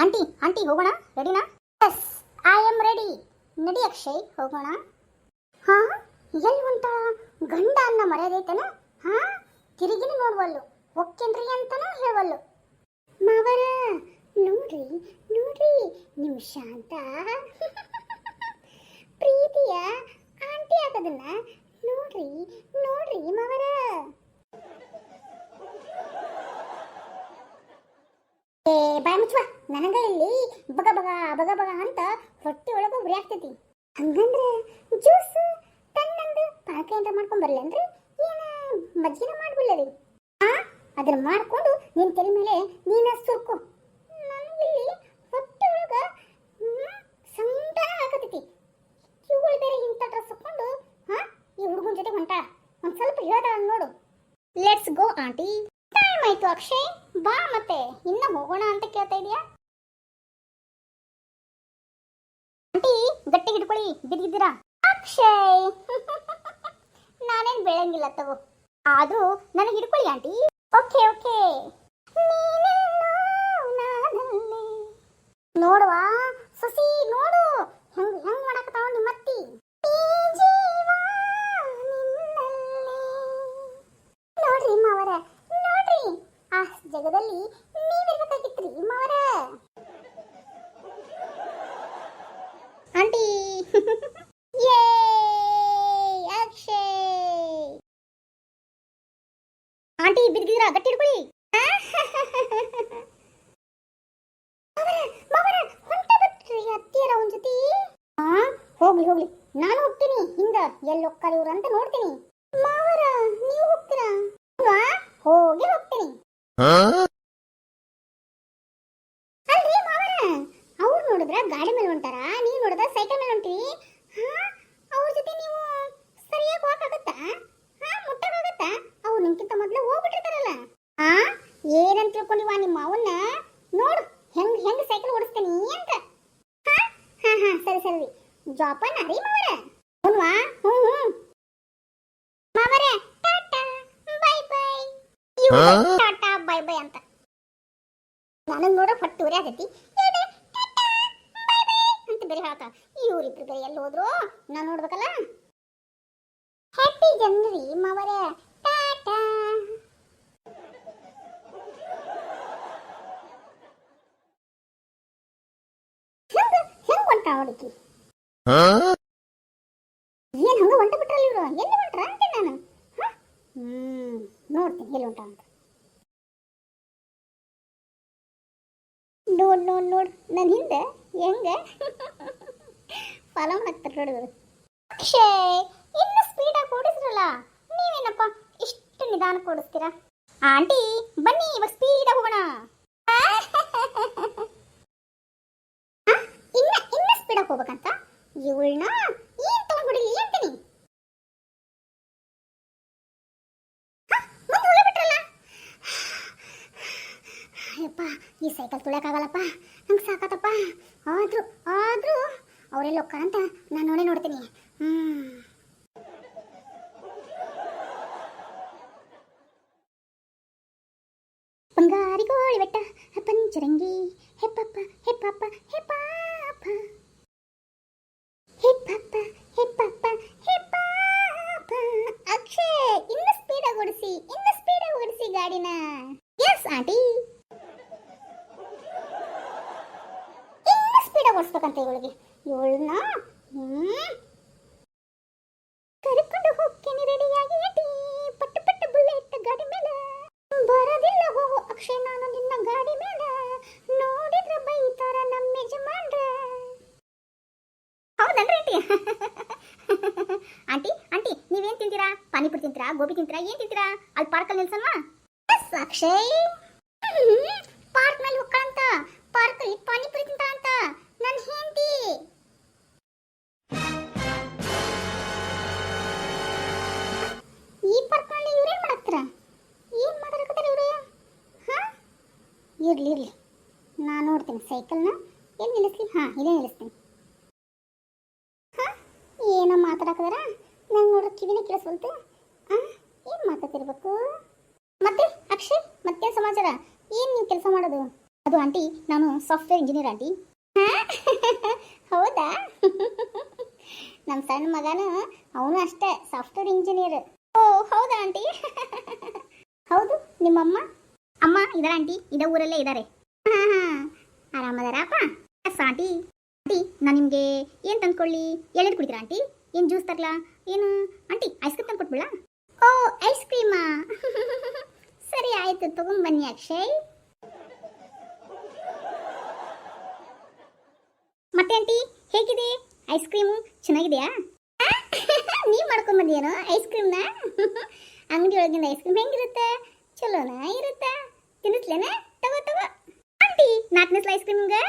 Aunty aunty ಹೋಗೋಣ, ರೆಡಿನಾ? Yes, I am ready. ನಡಿ ಅಕ್ಷಯ್, ಹೋಗೋಣ. ಹಾ, ಎಲ್ಲಿ ಹೊಂಟ? ಗಂಡ ಅನ್ನ ಮರ್ಯಾದೈತನ? ಹಾ, ತಿರುಗಿನ ನೋಡ್ವಲ್ಲು, ಒಕ್ಕೇನ್ರಿ ಅಂತನೂ ಹೇಳವಲ್ಲು. ಮಾವರ ನೋಡ್ರಿ ನೋಡ್ರಿ, ನಿಮ್ ಶಾಂತ ಪ್ರೀತಿಯ ಆಂಟಿ ಆಗೋದನ್ನ ನೋಡ್ರಿ ನೋಡ್ರಿ ಮಾವರ. ಏ ಬಾಯ್ ಮುಚ್ಚುವ, ನನಗ ಇಲ್ಲಿ ಬಗ ಬಗ ಬಗ ಬಗ ಅಂತ ಹೊಟ್ಟೆ ಒಳಗ ಉರಿ ಆಗ್ತೈತಿ. ಹಂಗಂದ್ರೆ ಜ್ಯೂಸ್ ತಣ್ಣಂದು ಪಾಕ ಏನಾರ ಮಾಡ್ಕೊಂಡ್ ಬರ್ಲೇನ್ರಿ? ಏನ ಮಜ್ಜಿನ ಮಾಡ್ಬಿಡ್ಲರಿ? ಹಾ, ಅದನ್ನ ಮಾಡ್ಕೊಂಡು ನಿನ್ ತಲೆ ಮೇಲೆ ನೀನ ಸುರ್ಕೊ. ನನಗಿಲ್ಲಿ ಹೊಟ್ಟೆ ಒಳಗ ಸಂಕಟ ಆಗತೈತಿ. ಇವುಗಳು ಬೇರೆ ಇಂಥ ಡ್ರೆಸ್ ಹಾಕೊಂಡು ಈ ಹುಡುಗನ ಜೊತೆ ಹೊಂಟಾಳ. ಒಂದ್ ಸ್ವಲ್ಪ ಹೇಳ್ತಾಳ ನೋಡು. Let's go aunty. ಟೈಮ್ ಆಯ್ತು ಅಕ್ಷಯ್, ಬಾ. ಮತ್ತೆ ಇನ್ನ ಹೋಗೋಣ ಅಂತ ಕೇಳ್ತಾ ಇದೀಯಾ? ಆಂಟಿ ಗಟ್ಟಿ ಹಿಡ್ಕೊಳ್ಳಿ, ಬಿದ್ದಿದ್ದೀರಾ? ಅಕ್ಷಯ್ ನಾನೇನ್ ಬೆಳಂಗಿಲ್ಲ ತಗೋ, ಆದ್ರೂ ನನಗೆ ಹಿಡ್ಕೊಳ್ಳಿ ಆಂಟಿ. Okay okay. ನೋಡುವ ಸಸಿ, ನೋಡು ಹೆಂಗ್ ಹೆಂಗ್ ಮಾಡಕತ್ತಾವ ನಿಮ್ಮತ್ತಿ. ನೋಡ್ರಿ ಮಾವರ, ನೋಡ್ರಿ, ಆ ಜಗದಲ್ಲಿ ನೀವಿರ್ಬೇಕಾಗಿತ್ರಿ ಮಾವರ. ಆಂಟಿ ಯೇ ಅಕ್ಷಯ್. ಆಂಟಿ ಬಿದ್ದಿದ್ದೀರಾ? ಗಟ್ಟಿ ಹಿಡ್ಕೊಳ್ಳಿ. ಹೋಗ್ಲಿ ಹೋಗ್ಲಿ, ನಾನು ಹೋಗ್ತೀನಿ ಹಿಂದ. ಎಲ್ಲಿ ಹೋಗ್ತಾರೆ ಇವ್ರು ಅಂತ ನೋಡ್ತೀನಿ. ಮಾವರ ನೀವು ಹೋಗ್ತೀರಾ? ಹೋಗಿ ಹೋಗ್ತೀನಿ. ಅಲ್ರಿ ಮಾವರ, ಅವ್ರು ನೋಡಿದ್ರ ಗಾಡಿ ಮೇಲೆ ಹೊಂಟಾರ, ನೀವು ನೋಡಿದ್ರ ಸೈಕಲ್ ಮೇಲೆ ಹೊಂಟಿರಿ. ಅವ್ರ ಜೊತೆ ನೀವು ಸರಿಯಾಗಿ ಹೋಗಕ್ಕಾಗತ್ತಾ? ಮುಟ್ಟಕ್ಕಾಗತ್ತಾ? ಅವ್ರು ನಿಮ್ಗಿಂತ ಮೊದ್ಲು ಹೋಗ್ಬಿಟ್ಟಿರ್ತಾರಲ್ಲ. ಏನಂತ ತಿಳ್ಕೊಂಡಿವ ನಿಮ್ಮ ಅವನ್ನ? ನೋಡು ಹೆಂಗ್ ಹೆಂಗ್ ಸೈಕಲ್ ಓಡಿಸ್ತೀನಿ ಅಂತ. ಹಾ ಹಾ ಹಾ, ಸರಿ ಸರಿ. ಜೋಪಾನ ರೀ ಮಾವರ. ಹುನ್ವಾ? ಹ್ಞೂ. ಮಾವರೇ tata bye bye. Tata bye bye ಅಂತ ನನಗೆ ನೋಡೋ ಹೊಟ್ಟು ಉರಿ ಆಗೈತಿ. ಟಾಟಾ ಬೈ ಬೈ ಅಂತ ಬೇರೆ ಹೇಳ್ತಾವ. ಇವ್ರಿಬ್ರು ಬೇರೆ ಎಲ್ಲಿ ಹೋದ್ರು ನಾನು ನೋಡ್ಬೇಕಲ್ಲ. ಹ್ಯಾಪಿ ಜನವರಿ ಮಾವರೇ, ಟಾಟಾ. ಹೆಂಗ್ ಹೊಂಟ ಹುಡುಕಿ? ಏನ್ ಹಂಗ ಹೊಂಟ ಬಿಟ್ರಲ್ಲ ಇವ್ರು? ಎಲ್ಲಿ ಹೊಂಟ್ರ ಅಂತ ನಾನು ನೋಡ್ತೀನಿ ಎಲ್ಲಿ ಹೊಂಟ ಅಂತ. ನೋಡ್ ನೋಡ್ ನೋಡ್ ನನ್ನ ಹಿಂದೆ ಹೆಂಗ ಫಾಲೋ ಮಾಡ್ತಾರೆ ನೋಡಿದ್ರು. ಅಕ್ಷಯ್ ಇನ್ನು ಸ್ಪೀಡಾಗಿ ಓಡಿಸ್ರಲ್ಲ, ನೀವೇನಪ್ಪ ಇಷ್ಟು ನಿಧಾನಕ್ಕೆ ಓಡಿಸ್ತೀರಾ? ಆಂಟಿ ಬನ್ನಿ, ಇವಾಗ ಸ್ಪೀಡಾಗಿ ಹೋಗೋಣ. ಇನ್ನ ಸ್ಪೀಡಾಗಿ ಹೋಗ್ಬೇಕಂತ ಇವಳನ್ನ ಏನ್ ತಗೊಂಡ್ ಹೊಡಿಲಿ ಅಂತೀನಿ. ಅಯ್ಯಪ್ಪ, ಈ ಸೈಕಲ್ ತುಳಿಯಕ್ಕಾಗಲ್ಲಪ್ಪ, ನಂಗೆ ಸಾಕತ್ತಪ್ಪ. ಆದ್ರೂ ಆದ್ರೂ ಅವರೆಲ್ಲ ಹೋಗ್ತಾರ ಅಂತ ನಾನು ನೋಡೇ ನೋಡ್ತೀನಿ. ಬಂಗಾರಿ ಗೋಳಿ ಬೆಟ್ಟ ಪಂಚರಂಗಿ ಹೆಪ್ಪಪ್ಪ ಹೆಪ್ಪಪ್ಪ ಹೆಪ್ಪಾಪ ಹೆಪ್ಪಪ್ಪ ಹೆಪ್ಪಪ್ಪ ಹೆಪ್ಪಾಪ. ಅಕ್ಷಯ್ ಇನ್ನು ಸ್ಪೀಡಾಗಿ ಓಡಿಸಿ, ಇನ್ನು ಸ್ಪೀಡಾಗಿ ಓಡಿಸಿ ಗಾಡಿನ. ಎಸ್ ಆಂಟಿ, ಇನ್ನು ಸ್ಪೀಡಾಗಿ ಓಡಿಸ್ಬೇಕಂತ ಇವಳಿಗೆ. ಇವಳನ್ನ ಕರ್ಕೊಂಡು ಹೋಗ್ತೀನಿ ರೆಡಿಯಾಗಿ ಅಟಿ. ಪಟ್ಟು ಪಟ್ಟು ಬುಲ್ಲೆಟ್ ಗಾಡಿ ಮೇಲೆ ಬರೋದಿಲ್ಲ ಹೋಗು ಅಕ್ಷಯ್, ನಾನು ನಿನ್ನ ಗಾಡಿ ಮೇಲೆ. ನೋಡಿದ್ರೆ ಬೈತಾರ ನಮ್ಮ ಯಜಮಾನ್ರ. ಹೌದನ್ರಿ ಆಂಟಿ? ಆಂಟಿ ಆಂಟಿ ನೀವೇನ್ ತಿಂತೀರಾ? ಪಾನಿಪುರಿ ತಿಂತೀರಾ? ಗೋಬಿ ತಿಂತೀರಾ? ಏನ್ ತಿಂತೀರಾ? ಅಲ್ಲಿ ಪಾರ್ಕಲ್ಲಿ ನಿಲ್ಸಲ್ವಾ? ಎಸ್ ಅಕ್ಷಯ್, ಪಾರ್ಕ್ ನಲ್ಲಿ ಹೋಗ್ಕಳಂತ, ಪಾರ್ಕಲ್ಲಿ ಪಾನಿಪುರಿ ತಿಂತಾಳಂತ ನನ್ನ ಹೆಂಡತಿ. ಈ ಪಾರ್ಕ್ ನಲ್ಲಿ ಇವ್ರೇನ್ ಮಾಡಕ್ತಾರ? ಏನ್ ಮಾತಾಡಕತ್ತಾರ ಇವ್ರು? ಇರ್ಲಿ ಇರ್ಲಿ, ನಾನು ನೋಡ್ತೀನಿ ಸೈಕಲ್ನ ಎಲ್ಲಿ ನಿಲ್ಲಿಸ್ಲಿ. ಇದೇ ನಿಲ್ಲಿಸ್ತೀನಿ. ಏನೋ ಮಾತಾಡಕದಾರ, ನಂಗೆ ನೋಡ್ರಿ ಕಿವಿನೇ ಕೇಳಿಸ್ಬಲ್ತು. ಏನು ಮಾತಾಡ್ತಿರ್ಬೇಕು? ಮತ್ತೆ ಅಕ್ಷಯ್, ಮತ್ತೇನು ಸಮಾಚಾರ? ಏನು ನೀವು ಕೆಲಸ ಮಾಡೋದು? ಅದು ಆಂಟಿ ನಾನು ಸಾಫ್ಟ್ವೇರ್ ಇಂಜಿನಿಯರ್ ಆಂಟಿ. ಹೌದಾ? ನಮ್ಮ ಸಣ್ಣ ಮಗನು ಅವನು ಅಷ್ಟೇ ಸಾಫ್ಟ್ವೇರ್ ಇಂಜಿನಿಯರ್. ಓ ಹೌದಾ ಆಂಟಿ? ಹೌದು, ನಿಮ್ಮಮ್ಮ ಅಮ್ಮ ಇದಾರೆ ಆಂಟಿ, ಇದೇ ಊರಲ್ಲೇ ಇದ್ದಾರೆ. ಹಾಂ ಹಾಂ, ಆರಾಮದಾರಪ್ಪ. S aunty. ಆಂಟಿ ನಾನು ನಿಮಗೆ ಏನು ತಂದ್ಕೊಳ್ಳಿ? ಎಳ್ನೀರು ಕುಡಿತೀರಾ ಆಂಟಿ? ಏನು ಜ್ಯೂಸ್ ತರಲಾ? ಏನು ಆಂಟಿ ಐಸ್ ಕ್ರೀಮ್ ತಂದು ಕೊಟ್ಬಿಡಾ? ಓ ಐಸ್ ಕ್ರೀಮಾ? ಸರಿ ಆಯಿತು, ತಗೊಂಬನ್ನಿ ಅಕ್ಷಯ್. ಮತ್ತೆ ಆಂಟಿ ಹೇಗಿದೆ ಐಸ್ ಕ್ರೀಮು? ಚೆನ್ನಾಗಿದೆಯಾ? ನೀವು ಮಾಡ್ಕೊಂಬಂದಿಯೇನೋ ಐಸ್ ಕ್ರೀಮ್ನ? ಅಂಗಡಿ ಒಳಗಿಂದ ಐಸ್ ಕ್ರೀಮ್ ಹೆಂಗಿರುತ್ತೆ? ಚಲೋನಾ ಇರುತ್ತಾ? ತಿನ್ನಿಸ್ಲೇನ? ತಗೋ ತಗೋ ಆಂಟಿ, 4ನೇ ಐಸ್ ಕ್ರೀಮ್ಗೆ